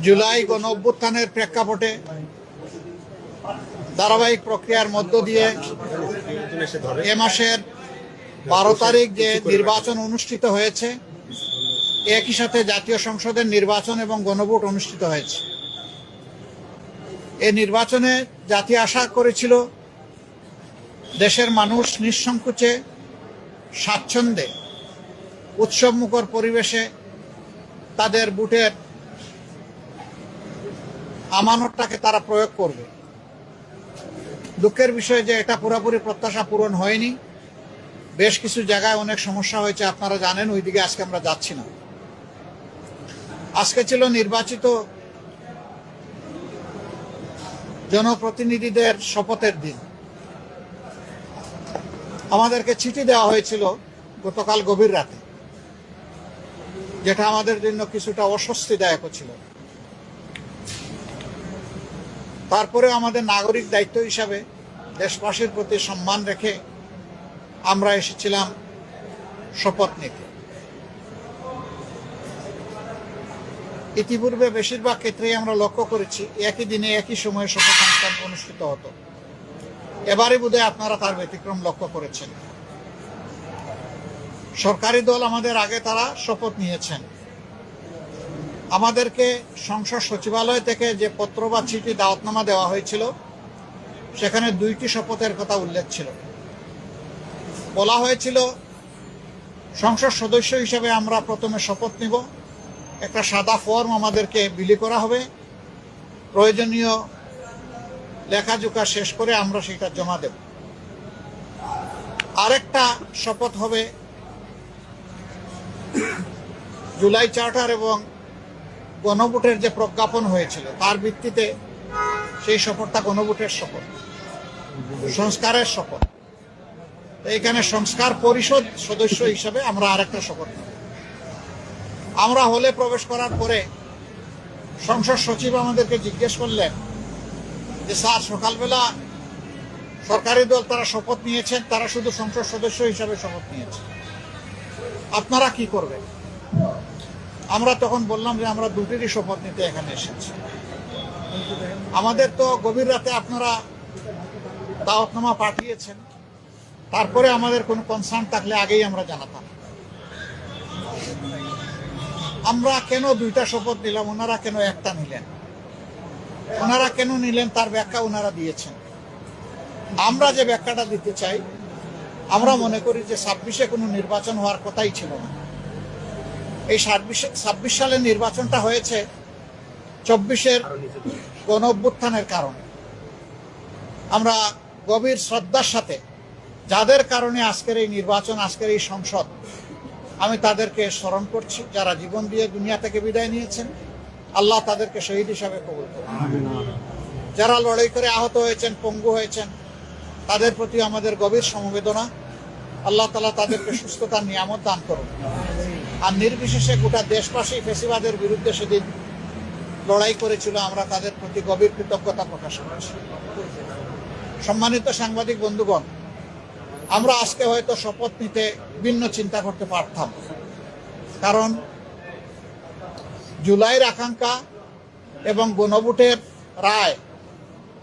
জুলাই গণ অভ্যুত্থানের প্রেক্ষাপটে ধারাবাহিক প্রক্রিয়ার মধ্য দিয়ে এ মাসের 12 তারিখ যে নির্বাচন অনুষ্ঠিত হয়েছে, একই সাথে জাতীয় সংসদের নির্বাচন এবং গণভোট অনুষ্ঠিত হয়েছে। এই নির্বাচনে জাতি আশা করেছিল দেশের মানুষ নিঃসংকোচে স্বাচ্ছন্দ্যে উৎসবমুখর পরিবেশে তাদের ভোটের আমানতটাকে তারা প্রয়োগ করবে। দুঃখের বিষয় যে এটা পুরোপুরি প্রত্যাশা পূরণ হয়নি। বেশ কিছু জায়গায় অনেক সমস্যা হয়েছে, আপনারা জানেন, ওইদিকে আজকে আমরা যাচ্ছি না। আজকে ছিল নির্বাচিত জনপ্রতিনিধিদের শপথের দিন। আমাদেরকে চিঠি দেওয়া হয়েছিল গতকাল গভীর রাতে, যেটা আমাদের জন্য কিছুটা অস্বস্তিদায়ক ছিল। তারপরে আমাদের নাগরিক দায়িত্ব হিসাবে দেশবাসীর প্রতি সম্মান রেখে আমরা এসেছিলাম শপথ নিতে। ইতিপূর্বে বেশিরভাগ ক্ষেত্রেই আমরা লক্ষ্য করেছি একই দিনে একই সময়ে শপথ অনুষ্ঠান অনুষ্ঠিত হতো। এবারে বোধহয় আপনারা তার ব্যতিক্রম লক্ষ্য করেছেন। সরকারি দল আমাদের আগে তারা শপথ নিয়েছেন। আমাদেরকে সংসদ সচিবালয় থেকে যে পত্র বা চিঠি দাওয়াতনামা দেওয়া হয়েছিল, সেখানে 2টি শপথের কথা উল্লেখ ছিল। বলা হয়েছিল সংসদ সদস্য হিসেবে আমরা প্রথমে শপথ নিব, একটা সাদা ফর্ম আমাদেরকে বিলি করা হবে, প্রয়োজনীয় লেখাজোখা শেষ করে আমরা সেটা জমা দেব। আরেকটা শপথ হবে জুলাই চার্টার এবং গণভোটের যে প্রজ্ঞাপন হয়েছিল তার ভিত্তিতে সেই শপথটা গণভোটের শপথ, সংস্কারের শপথ। এখানে সংস্কার পরিষদ সদস্য হিসেবে আমরা আরেকটা শপথ নেব। আমরা হলে প্রবেশ করার পরে সংসদ সচিব আমাদেরকে জিজ্ঞেস করলেন যে স্যার, সকালবেলা সরকারি দল তারা শপথ নিয়েছেন, তারা শুধু সংসদ সদস্য হিসাবে শপথ নিয়েছে, আপনারা কি করবেন? আমরা তখন বললাম যে আমরা 2টিরই শপথ নিতে এখানে এসেছি। আমাদের তো গভীর রাতে আপনারা দাওয়াতনামা পাঠিয়েছেন, তারপরে আমাদের কোনো কনসার্ন থাকলে আগেই আমরা জানাতাম। আমরা কেন 2টা শপথ নিলাম, ওনারা কেন একটা নিলেন? ওনারা কেন নিলেন তার ব্যাখ্যা ওনারা দিয়েছেন। আমরা যে ব্যাখ্যাটা দিতে চাই, আমরা মনে করি যে 26-এ কোনো নির্বাচন হওয়ার কথাই ছিল না। এই 26 সালের নির্বাচনটা হয়েছে 24-এর গণ অভ্যুত্থানের কারণে। আমরা গভীর শ্রদ্ধার সাথে যাদের কারণে আজকের এই নির্বাচন, আজকের এই সংসদ, আমি তাদেরকে স্মরণ করছি, যারা জীবন দিয়ে দুনিয়া থেকে বিদায় নিয়েছেন। আল্লাহ তাদেরকে শহীদ হিসাবে কবুল করুন। যারা লড়াই করে আহত হয়েছেন, পঙ্গু হয়েছেন, তাদের প্রতি আমাদের গভীর সমবেদনা। আল্লাহ তাআলা তাদেরকে সুস্থতার নিয়ামত দান করুন। আর নির্বিশেষে গোটা দেশবাসী ফ্যাসিবাদের বিরুদ্ধে সেদিন লড়াই করেছিল, আমরা তাদের প্রতি গভীর কৃতজ্ঞতা প্রকাশ করছি। সম্মানিত সাংবাদিক বন্ধুগণ, আমরা আজকে হয়তো শপথ নিতে ভিন্ন চিন্তা করতে পারতাম, কারণ জুলাইয়ের আকাঙ্ক্ষা এবং গণভোটের রায়,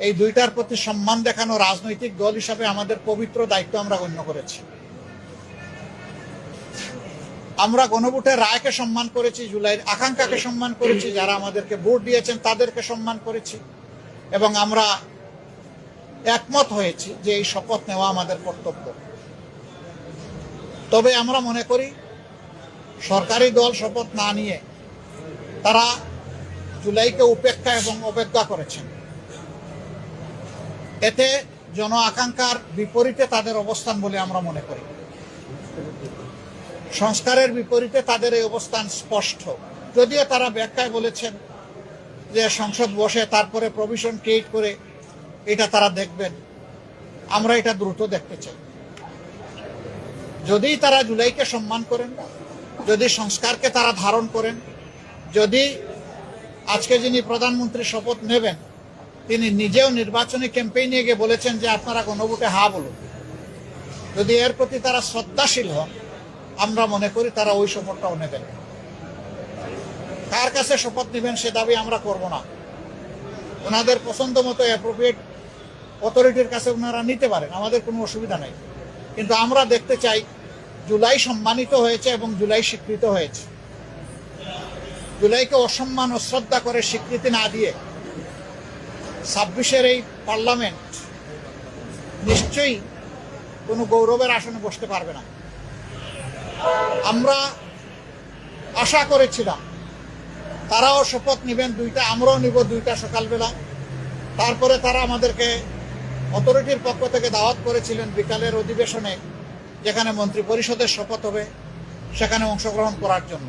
এই 2টার প্রতি সম্মান দেখানো রাজনৈতিক দল হিসাবে আমাদের পবিত্র দায়িত্ব আমরা গণ্য করেছি। আমরা গণভোটের রায়কে সম্মান করেছি, জুলাইয়ের আকাঙ্ক্ষাকে সম্মান করেছি, যারা আমাদেরকে ভোট দিয়েছেন তাদেরকে সম্মান করেছি, এবং আমরা একমত হয়েছি যে এই শপথ নেওয়া আমাদের কর্তব্য। তবে আমরা মনে করি সরকারি দল শপথ না নিয়ে তারা জুলাইকে উপেক্ষা এবং অবজ্ঞা করেছেন। এতে জন আকাঙ্ক্ষার বিপরীতে তাদের অবস্থান বলে আমরা মনে করি। সংস্কারের বিপরীতে তাদের এই অবস্থান স্পষ্ট। যদিও তারা ব্যাখ্যায় বলেছেন যে সংসদ বসে তারপরে প্রভিশন ক্রিয়েট করে এটা তারা দেখবেন, আমরা এটা দ্রুত দেখতে চাই। যদি তারা জুলাইকে সম্মান করেন, যদি সংস্কারকে তারা ধারণ করেন, যদি আজকে যিনি প্রধানমন্ত্রী শপথ নেবেন তিনি নিজেও নির্বাচনী ক্যাম্পেইনে গিয়ে বলেছেন যে আপনারা গণভোটে হ্যাঁ বলুন, যদি এর প্রতি তারা শ্রদ্ধাশীল হন, আমরা মনে করি তারা ওই শপথটাও নেবেন। কার কাছে শপথ নেবেন সে দাবি আমরা করব না। ওনাদের পছন্দ মতো অ্যাপ্রোপ্রিয়েট অথরিটির কাছে ওনারা নিতে পারেন, আমাদের কোনো অসুবিধা নেই। কিন্তু আমরা দেখতে চাই জুলাই সম্মানিত হয়েছে এবং জুলাই স্বীকৃত হয়েছে। জুলাইকে অসম্মান অশ্রদ্ধা করে স্বীকৃতি না দিয়ে 26-এর এই পার্লামেন্ট নিশ্চয়ই কোনো গৌরবের আসনে বসতে পারবে না। আমরা আশা করেছিলাম তারাও শপথ নেবেন দুইটা, আমরাও নিব দুইটা সকালবেলা। তারপরে তারা আমাদেরকে অথরিটির পক্ষ থেকে দাওয়াত করেছিলেন বিকালের অধিবেশনে, যেখানে মন্ত্রী পরিষদের শপথ হবে, সেখানে অংশগ্রহণ করার জন্য।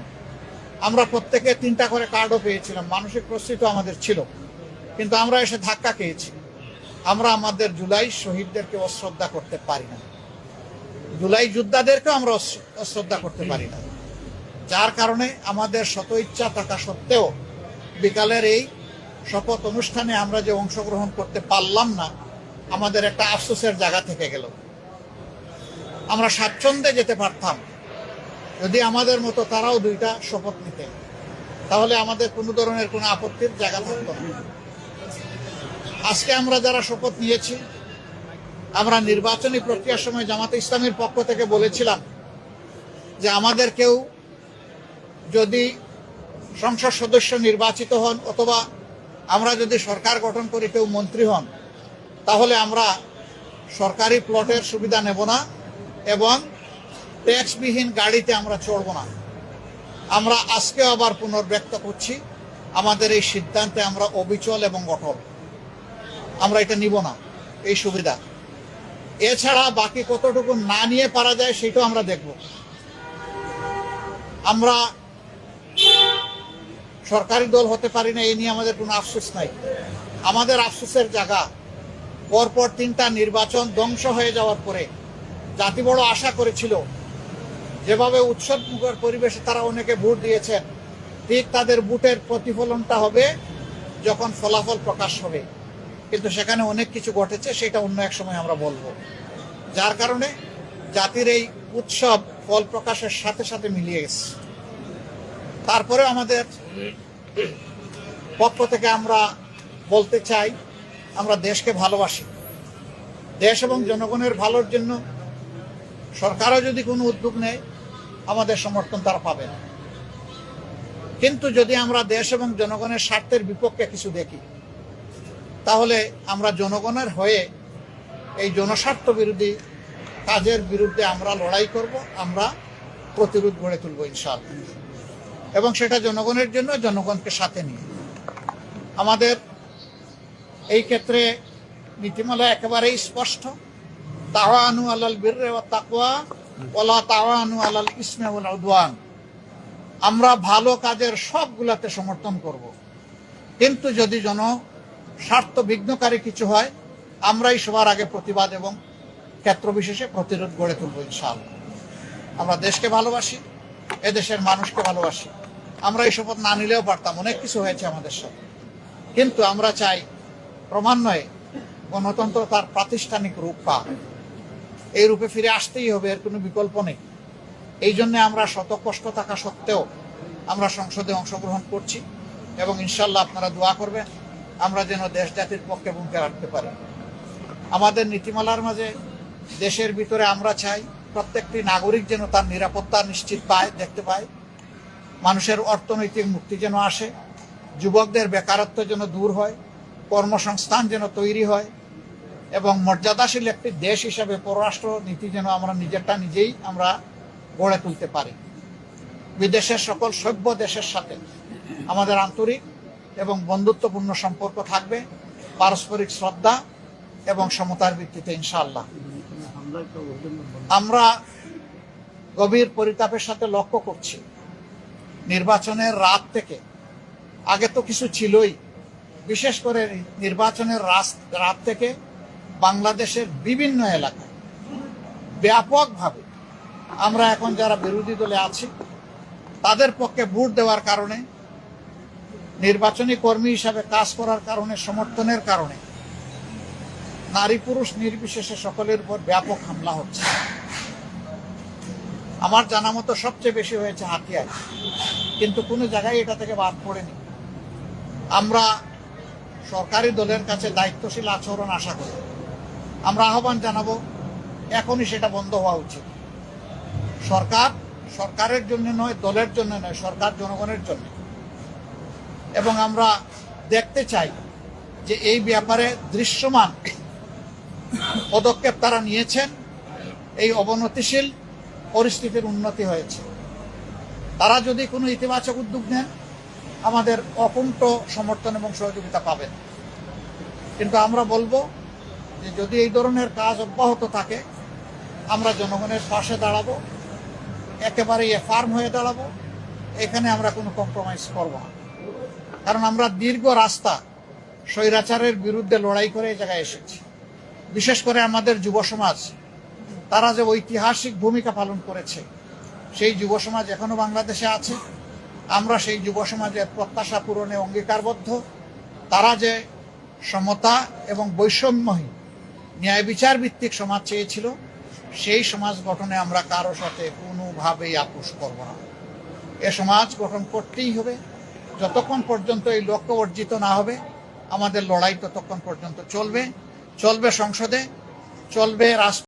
আমরা প্রত্যেকে 3টা করে কার্ডও পেয়েছিলাম, মানসিক প্রস্তুতি আমাদের ছিল, কিন্তু আমরা এসে ধাক্কা খেয়েছি। আমরা আমাদের জুলাই শহীদদেরকে অশ্রদ্ধা করতে পারি না, জুলাই যোদ্ধাদেরকেও আমরা অশ্রদ্ধা করতে পারি না, যার কারণে আমাদের শত ইচ্ছা থাকা সত্ত্বেও বিকালের এই শপথ অনুষ্ঠানে আমরা যে অংশগ্রহণ করতে পারলাম না, আমাদের একটা আফসোসের জায়গা থেকে গেল। আমরা স্বাচ্ছন্দ্যে যেতে পারতাম যদি আমাদের মতো তারাও 2টা শপথ নিতেন, তাহলে আমাদের কোনো ধরনের কোনো আপত্তির জায়গা থাকতো না। আজকে আমরা যারা শপথ নিয়েছি, আমরা নির্বাচনী প্রক্রিয়ার সময় জামাতে ইসলামীর পক্ষ থেকে বলেছিলাম যে আমাদের কেউ যদি সংসদ সদস্য নির্বাচিত হন অথবা আমরা যদি সরকার গঠন করি কেউ মন্ত্রী হন, তাহলে আমরা সরকারি প্লটের সুবিধা নেব না এবং ট্যাক্সবিহীন গাড়িতে আমরা চড়ব না। আমরা আজকে আবার পুনর্ব্যক্ত করছি, আমাদের এই সিদ্ধান্তে আমরা অবিচল এবং অটল। আমরা এটা নিব না এই সুবিধা। এছাড়া বাকি কতটুকু না নিয়ে পারা যায় সেটাও আমরা দেখব। আমরা সরকারি দল হতে পারি না, এই নিয়ে আমাদের কোনো আফসোস নাই। আমাদের আফসোসের জায়গা পরপর 3টা নির্বাচন ধ্বংস হয়ে যাওয়ার পরে জাতি বড় আশা করেছিল, যেভাবে উৎসবমুখর পরিবেশে তারা অনেকে ভোট দিয়েছেন, ঠিক তাদের ভোটের প্রতিফলনটা হবে যখন ফলাফল প্রকাশ হবে। কিন্তু সেখানে অনেক কিছু ঘটেছে, সেটা অন্য এক সময় আমরা বলবো। যার কারণে জাতির এই উৎসব ফল প্রকাশের সাথে সাথে মিলিয়ে গেছে। তারপরে আমাদের পক্ষ থেকে আমরা বলতে চাই, আমরা দেশকে ভালোবাসি। দেশ এবং জনগণের ভালোর জন্য সরকারও যদি কোনো উদ্যোগ নেয়, আমাদের সমর্থন তারা পাবে না। কিন্তু যদি আমরা দেশ এবং জনগণের স্বার্থের বিপক্ষে কিছু দেখি, তাহলে আমরা জনগণের হয়ে এই জনস্বার্থ বিরোধী কাজের বিরুদ্ধে আমরা লড়াই করব, আমরা প্রতিরোধ গড়ে তুলব ইনশাআল্লাহ। এবং সেটা জনগণের জন্য, জনগণকে সাথে নিয়ে। আমাদের এই ক্ষেত্রে নীতিমালা একেবারেই স্পষ্ট, তাওয়ানু আলাল বিররি ওয়াত তাকওয়া ওয়ালা তাওয়ানু আলাল ইসমি ওয়াল উদওয়ান। আমরা ভালো কাজের সবগুলাতে সমর্থন করব, কিন্তু যদি স্বার্থ বিঘ্নকারী কিছু হয়, আমরাই সবার আগে প্রতিবাদ এবং ক্ষেত্র বিশেষে প্রতিরোধ গড়ে তুলব ইনশাআল্লাহ। আমরা দেশকে ভালোবাসি, এদেশের মানুষকে ভালোবাসি। আমরা এই শপথ না নিলেও পারতাম, অনেক কিছু হয়েছে আমাদের সাথে, কিন্তু আমরা চাই ক্রমান্বয়ে গণতন্ত্র তার প্রাতিষ্ঠানিক রূপ পাক। এই রূপে ফিরে আসতেই হবে, এর কোনো বিকল্প নেই। এই জন্য আমরা শত কষ্ট থাকা সত্ত্বেও আমরা সংসদে অংশগ্রহণ করছি এবং ইনশাল্লাহ আপনারা দোয়া করবেন আমরা যেন দেশ জাতির পক্ষে ভূমিকা রাখতে পারি। আমাদের নীতিমালার মাঝে দেশের ভিতরে আমরা চাই প্রত্যেকটি নাগরিক যেন তার নিরাপত্তা নিশ্চিত পায়, দেখতে পায়। মানুষের অর্থনৈতিক মুক্তি যেন আসে, যুবকদের বেকারত্ব যেন দূর হয়, কর্মসংস্থান যেন তৈরি হয় এবং মর্যাদাশীল একটি দেশ হিসাবে পররাষ্ট্র নীতি যেন আমরা নিজেরটা নিজেই আমরা গড়ে তুলতে পারি। বিদেশের সকল সভ্য দেশের সাথে আমাদের আন্তরিক এবং বন্ধুত্বপূর্ণ সম্পর্ক থাকবে, পারস্পরিক শ্রদ্ধা এবং সমতার ভিত্তিতে ইনশাআল্লাহ। আমরা গভীর পরিতাপের সাথে লক্ষ্য করছি, নির্বাচনের রাত থেকে, আগে তো কিছু ছিলই, বিশেষ করে নির্বাচনের রাত থেকে বাংলাদেশের বিভিন্ন এলাকায় ব্যাপকভাবে আমরা এখন যারা বিরোধী দলে আছি তাদের পক্ষে ভোট দেওয়ার কারণে, নির্বাচনী কর্মী হিসাবে কাজ করার কারণে, সমর্থনের কারণে নারী পুরুষ নির্বিশেষে সকলের উপর ব্যাপক হামলা হচ্ছে। আমার জানা মতো সবচেয়ে বেশি হয়েছে হাতিয়ায়। কিন্তু কোনো জায়গায় এটা থেকে বাদ পড়েনি। আমরা সরকারি দলের কাছে দায়িত্বশীল আচরণ আশা করি। আমরা আহ্বান জানাবো এখনই সেটা বন্ধ হওয়া উচিত। সরকারের জন্য নয়, দলের জন্য নয়, সরকার জনগণের জন্য। এবং আমরা দেখতে চাই যে এই ব্যাপারে দৃশ্যমান পদক্ষেপ তারা নিয়েছেন, এই অবনতিশীল পরিস্থিতির উন্নতি হয়েছে। তারা যদি কোনো ইতিবাচক উদ্যোগ নেন, আমাদের অকুণ্ঠ সমর্থন এবং সহযোগিতা পাবেন। কিন্তু আমরা বলবো যে যদি এই ধরনের কাজ অব্যাহত থাকে, আমরা জনগণের পাশে দাঁড়াবো, একেবারেই ফার্ম হয়ে দাঁড়াবো। এখানে আমরা কোনো কম্প্রোমাইজ করব না, কারণ আমরা দীর্ঘ রাস্তা স্বৈরাচারের বিরুদ্ধে লড়াই করে এই জায়গায় এসেছি। বিশেষ করে আমাদের যুব সমাজ, তারা যে ঐতিহাসিক ভূমিকা পালন করেছে, সেই যুব সমাজ এখনো বাংলাদেশে আছে। আমরা সেই যুব সমাজের প্রত্যাশা পূরণে অঙ্গীকারবদ্ধ। তারা যে সমতা এবং বৈষম্যহীন ন্যায় বিচার ভিত্তিক সমাজ চেয়েছিল, সেই সমাজ গঠনে আমরা কারো সাথে কোনোভাবেই আপোষ করব না। এ সমাজ গঠন করতেই হবে। যতক্ষণ পর্যন্ত এই লক্ষ্য অর্জিত না হবে, আমাদের লড়াই ততক্ষণ পর্যন্ত চলবে। চলবে সংসদে, চলবে রাষ্ট্র।